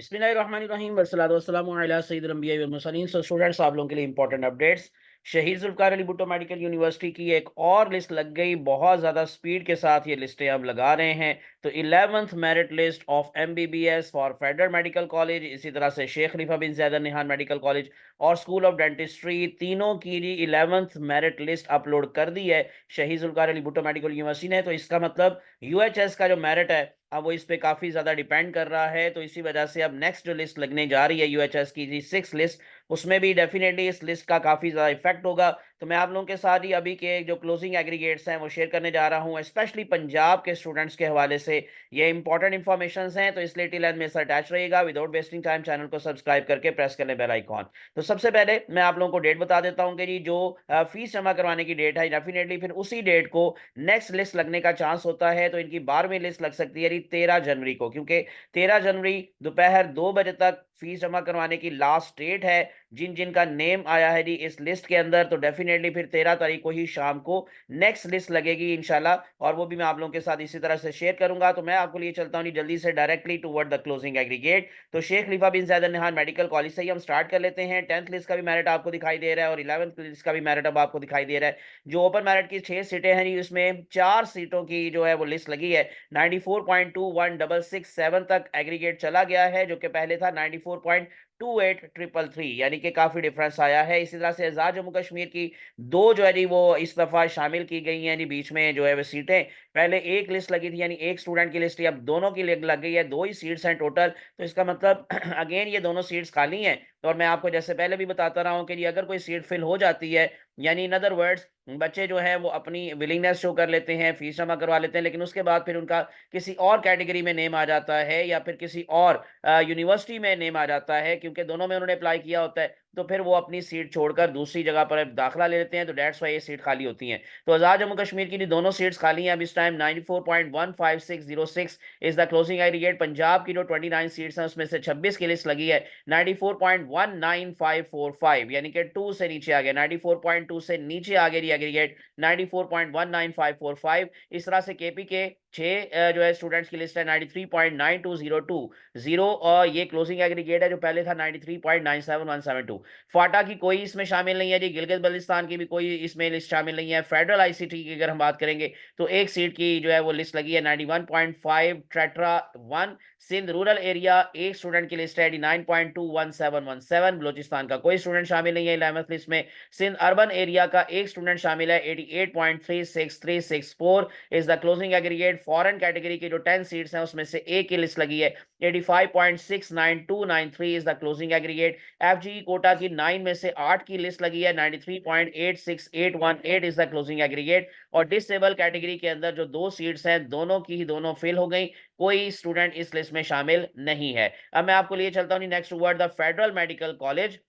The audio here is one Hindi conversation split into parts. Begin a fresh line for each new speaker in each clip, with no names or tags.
बिस्मिल्लाहिर्रहमानिर्रहीम वस्सलातु वस्सलामु अला सय्यिदिल अंबिया'i वल मुरसलीन। सो स्टूडेंट्स, आप लोगों के लिए इंपॉर्टेंट अपडेट्स। शहीद जुल्फ़िकार अली भुट्टो मेडिकल यूनिवर्सिटी की एक और लिस्ट लग गई। बहुत ज़्यादा स्पीड के साथ ये लिस्टें अब लगा रहे हैं। तो 11th merit list of MBBS for federal medical college, इसी तरह से शेख खलीफा बिन ज़ायद अल नहयान मेडिकल कॉलेज और स्कूल ऑफ डेंटिस्ट्री, तीनों की 11th मेरिट लिस्ट अपलोड कर दी है शहीद जुल्फ़िकार अली भुट्टो मेडिकल यूनिवर्सिटी ने। तो इसका मतलब यूएचएस का जो मेरिट है अब वो इस पे काफ़ी ज़्यादा डिपेंड कर रहा है। तो इसी वजह से अब नेक्स्ट जो लिस्ट लगने जा रही है यूएचएस की, जी 6 लिस्ट, उसमें भी डेफिनेटली इस लिस्ट का काफ़ी ज़्यादा इफेक्ट होगा। तो मैं आप लोगों के साथ ही अभी के जो क्लोजिंग एग्रीगेट्स हैं वो शेयर करने जा रहा हूँ, स्पेशली पंजाब के स्टूडेंट्स के हवाले से ये इंपॉर्टेंट इन्फॉर्मेशन हैं। तो इसलिए टिल एंड मेरे साथ अटैच रहिएगा। विदाउट वेस्टिंग टाइम चैनल को सब्सक्राइब करके प्रेस कर लें बेल आइकॉन। तो सबसे पहले मैं आप लोगों को डेट बता देता हूँ कि जी जो फीस जमा करवाने की डेट है, डेफिनेटली फिर उसी डेट को नेक्स्ट लिस्ट लगने का चांस होता है। तो इनकी 12वीं लिस्ट लग सकती है जी 13 जनवरी को, क्योंकि 13 जनवरी दोपहर 2 बजे तक फीस जमा करवाने की लास्ट डेट है। जिन जिन का नेम आया है जी इस लिस्ट के अंदर, तो डेफिनेटली फिर 13 तारीख को ही शाम को नेक्स्ट लिस्ट लगेगी इंशाल्लाह, और वो भी मैं आप लोगों के साथ इसी तरह से शेयर करूंगा। तो मैं आपको लिए चलता हूँ जल्दी से directly toward the closing aggregate. तो शेख खलीफा बिन ज़ायद अल नहयान मेडिकल कॉलेज से ही हम स्टार्ट कर लेते हैं। 10th लिस्ट का भी मेरिट आपको दिखाई दे रहा है और 11th लिस्ट का भी मेरिट अब आपको दिखाई दे रहा है। जो ओपन मेरिट की 6 सीटें हैं जी, उसमें 4 सीटों की जो है वो लिस्ट लगी है। 94.21667 तक एग्रीगेट चला गया है, जो कि पहले था 94.28333, यानी कि काफी डिफरेंस आया है। इसी तरह से आजाद जम्मू कश्मीर की दो जो है जी वो इस दफा शामिल की गई हैं जी बीच में जो है वो सीटें। पहले एक लिस्ट लगी थी, यानी एक स्टूडेंट की लिस्ट थी, अब दोनों की लग गई है। दो ही सीट्स हैं टोटल। तो इसका मतलब अगेन ये दोनों सीट्स खाली हैं। तो और मैं आपको जैसे पहले भी बताता रहा हूं कि जी अगर कोई सीट फिल हो जाती है, यानी इन अदर वर्ड्स बच्चे जो हैं वो अपनी विलिंगनेस शो कर लेते हैं, फीस जमा करवा लेते हैं, लेकिन उसके बाद फिर उनका किसी और कैटेगरी में नेम आ जाता है या फिर किसी और यूनिवर्सिटी में नेम आ जाता है, क्योंकि दोनों में उन्होंने अप्लाई किया होता है, तो फिर वो अपनी सीट छोड़कर दूसरी जगह पर दाखिला ले लेते हैं। तो डेट्स वाई ये सीट खाली होती हैं। तो आजाद जम्मू कश्मीर की भी दोनों सीट्स खाली हैं अब इस time. 94.15606 is the closing aggregate. Punjab की जो 29 सीट्स हैं उसमें से 26 की लिस्ट लगी है। 94.19545, यानी कि 2 से नीचे आ गया, 94.2 से नीचे आ गया एग्रीगेट 94.19545। इस तरह से केपी के 6 जो है स्टूडेंट्स की लिस्ट है 93.92020, और ये क्लोजिंग एग्रीगेट है जो पहले था 93.97172। फाटा की कोई इसमें शामिल नहीं है जी। गिलगित बल्तिस्तान की भी कोई इसमें लिस्ट शामिल नहीं है। फेडरल आईसीटी की अगर हम बात करेंगे तो एक सीट की जो है वो लिस्ट लगी है 91.5 ट्रेट्रा 1। सिंध रूरल एरिया एक स्टूडेंट की लिस्ट है 89.21717। बलोचिस्तान का कोई स्टूडेंट शामिल नहीं है 11th लिस्ट में। सिंध अर्बन एरिया का एक स्टूडेंट शामिल है 88.36364 is the closing aggregate. Foreign category की जो 10 सीट्स हैं उसमें से एक की लिस्ट लगी है 85.69293 is the closing aggregate. FG quota की 9 में से 8 की लिस्ट लगी है 93.86818 इज द क्लोजिंग एग्रीगेट। और डिसेबल कैटेगरी के अंदर जो दो सीट्स हैं दोनों की ही दोनों फिल हो गई, कोई स्टूडेंट इस लिस्ट में शामिल नहीं है। अब मैं आपको लिए चलता हूं next word the federal medical college,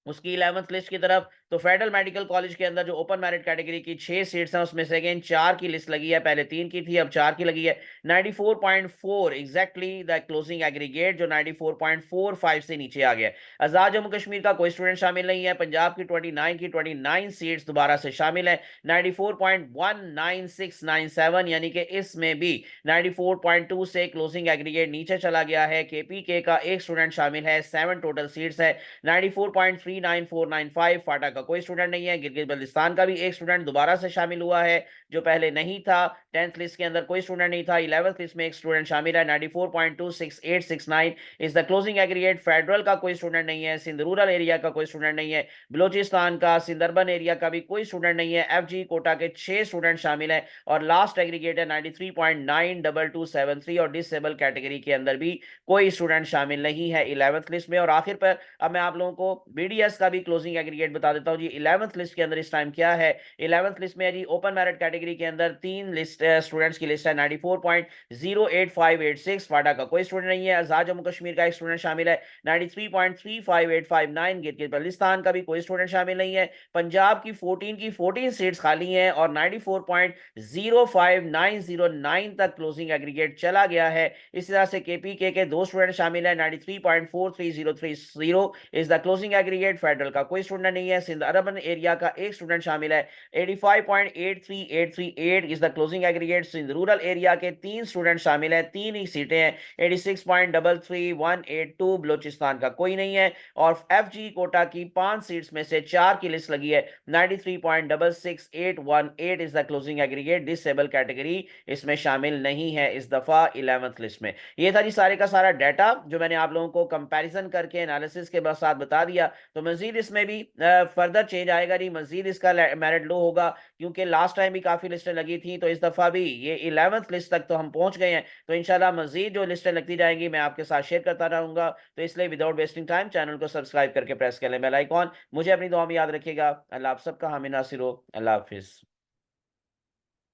उसकी 11th लिस्ट की तरफ। तो फेडरल मेडिकल कॉलेज के अंदर जो ओपन मेरिट कैटेगरी की 6 सीट्स हैं उसमें से अगेन 4 की लिस्ट लगी है। पहले 3 की थी, अब 4 की लगी है। 94.4 एग्जैक्टली द क्लोजिंग एग्रीगेट, जो 94.45 से नीचे आ गया। आजाद जम्मू कश्मीर का कोई स्टूडेंट शामिल नहीं है। पंजाब की 29 सीट्स दोबारा से शामिल है 94.19697, यानी कि इसमें भी 94.2 से क्लोजिंग एग्रीगेट नीचे चला गया है। केपीके का एक स्टूडेंट शामिल है, 7 टोटल सीट्स है 94.39495। फाटा का कोई स्टूडेंट नहीं है। गिलगित बल्तिस्तान का भी एक स्टूडेंट दोबारा से शामिल हुआ है जो पहले नहीं था। 10th लिस्ट के अंदर कोई स्टूडेंट नहीं था। 11th लिस्ट में एक स्टूडेंट शामिल है 94.26869 is the closing aggregate. Federal का कोई स्टूडेंट नहीं है। सिंध रूरल एरिया का कोई स्टूडेंट नहीं है। बलोचिस्तान का, सिंध अर्बन एरिया का भी कोई स्टूडेंट नहीं है। एफजी कोटा के 6 स्टूडेंट शामिल है और लास्ट एग्रीगेट है 93.92273, और डिसेबल कैटेगरी के अंदर भी कोई स्टूडेंट शामिल नहीं है 11th लिस्ट में। और आखिर पर अब मैं आप लोगों को बीडीएस का भी क्लोजिंग एग्रीगेट बता देता हूं जी। 11th लिस्ट के अंदर इस टाइम क्या है। 11th लिस्ट में है जी ओपन मेरिट कैटेगरी के अंदर 3 लिस्ट स्टूडेंट्स की लिस्ट है 94.08586। फाटा का कोई स्टूडेंट नहीं है। आजाद जम्मू कश्मीर का एक स्टूडेंट शामिल है 93.35859। गिलगित बल्तिस्तान का भी कोई स्टूडेंट शामिल नहीं है। पंजाब की 14 सीट्स खाली हैं और 94.05909 तक क्लोजिंग एग्रीगेट चला गया है। इसी तरह से केपीके के 2 स्टूडेंट शामिल है 93.43030 is the closing aggregate. Federal का कोई स्टूडेंट नहीं है। सिंध अर्बन एरिया का एक स्टूडेंट शामिल है 85.83838 is the closing aggregates in rural area के 3 स्टूडेंट शामिल हैं, 3 ही सीटें हैं। 86.33182 बलूचिस्तान का कोई नहीं है। और एफजी कोटा की 5 सीट्स में से 4 की लिस्ट लगी है। 93.66818 is the closing aggregate. Disable category इसमें शामिल नहीं है इस दफा 11th लिस्ट में। ये था जी सारे का सारा डाटा जो मैंने आप लोगों को कंपैरिजन करके एनालिसिस के साथ बता दिया। तो मजीद इसमें भी फर्दर चेंज आएगा नहीं, मजीद इसका मेरिट लो होगा, क्योंकि लास्ट टाइम भी काफी लिस्टें लगी थी, तो इस दफा भी ये 11th लिस्ट तक तो हम पहुंच गए हैं। तो इंशाल्लाह मजीद जो लिस्टें लगती जाएंगी मैं आपके साथ शेयर करता रहूंगा। तो इसलिए विदाउट वेस्टिंग टाइम चैनल को सब्सक्राइब करके प्रेस कर लें बेल आइकॉन। मुझे अपनी दुआ में याद रखिएगा। अल्लाह आप सबका हामी नासिर हो। अल्लाह हाफिज।